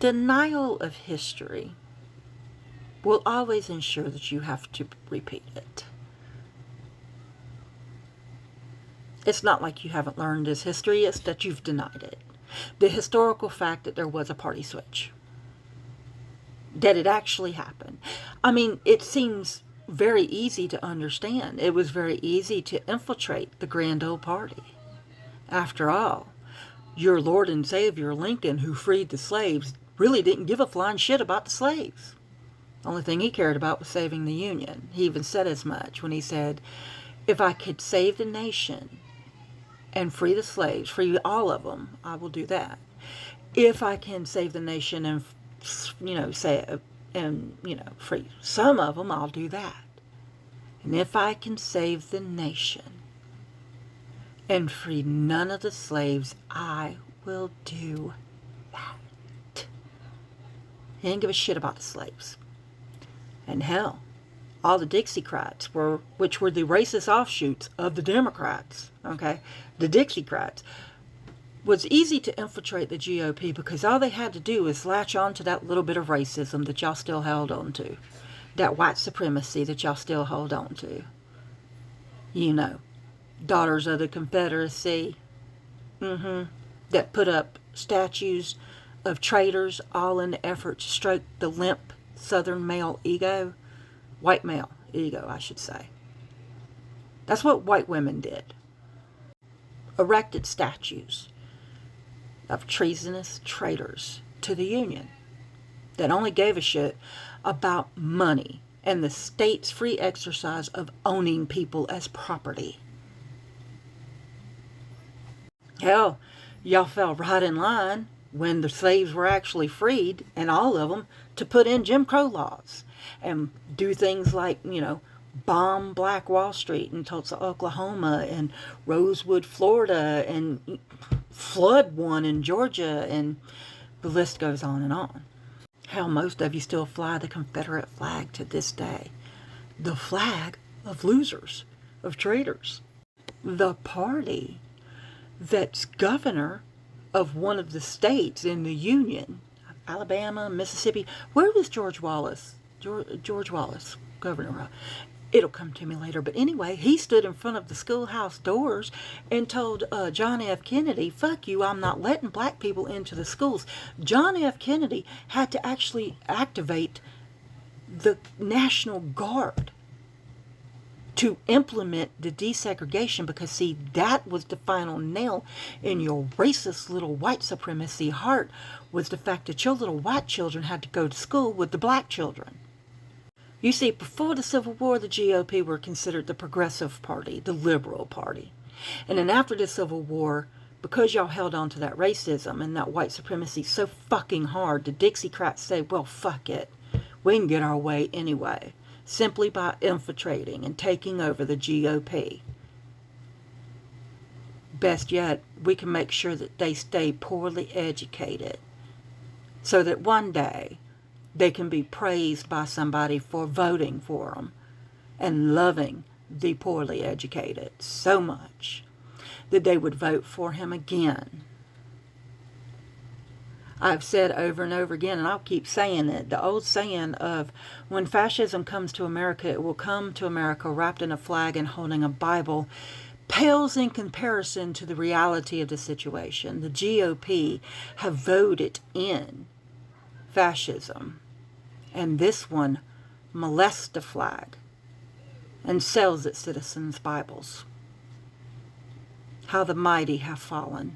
Denial of history will always ensure that you have to repeat it. It's not like you haven't learned this history, it's that you've denied it. The historical fact that there was a party switch. That it actually happened. I mean, it seems very easy to understand. It was very easy to infiltrate the grand old party. After all, your Lord and Savior Lincoln, who freed the slaves, really didn't give a flying shit about the slaves. The only thing he cared about was saving the Union. He even said as much when he said, if I could save the nation and free the slaves, free all of them, I will do that. If I can save the nation and, free some of them, I'll do that. And if I can save the nation and free none of the slaves, I will do that. He didn't give a shit about the slaves. And hell, all the Dixiecrats which were the racist offshoots of the Democrats, okay? The Dixiecrats was easy to infiltrate the GOP because all they had to do was latch on to that little bit of racism that y'all still held on to. That white supremacy that y'all still hold on to. You know, Daughters of the Confederacy, that put up statues of traitors all in the effort to stroke the limp Southern male ego. White male ego, I should say. That's what white women did. Erected statues of treasonous traitors to the Union that only gave a shit about money and the state's free exercise of owning people as property. Hell, y'all fell right in line when the slaves were actually freed, and all of them, to put in Jim Crow laws and do things like, bomb Black Wall Street in Tulsa, Oklahoma, and Rosewood, Florida, and flood one in Georgia, and the list goes on and on. Hell, most of you still fly the Confederate flag to this day. The flag of losers, of traitors. The party that's governor of one of the states in the Union, Alabama, Mississippi. Where was George Wallace? George Wallace, governor. It'll come to me later. But anyway, he stood in front of the schoolhouse doors and told John F. Kennedy, fuck you, I'm not letting black people into the schools. John F. Kennedy had to actually activate the National Guard to implement the desegregation because, see, that was the final nail in your racist little white supremacy heart, was the fact that your little white children had to go to school with the black children. You see, before the Civil War, the GOP were considered the progressive party, the liberal party. And then after the Civil War, because y'all held on to that racism and that white supremacy so fucking hard, the Dixiecrats say, well, fuck it. We can get our way anyway, simply by infiltrating and taking over the GOP. Best yet, we can make sure that they stay poorly educated so that one day they can be praised by somebody for voting for them and loving the poorly educated so much that they would vote for him again. I've said over and over again, and I'll keep saying it, the old saying of when fascism comes to America, it will come to America wrapped in a flag and holding a Bible, pales in comparison to the reality of the situation. The GOP have voted in fascism, and this one molests the flag and sells its citizens' Bibles. How the mighty have fallen.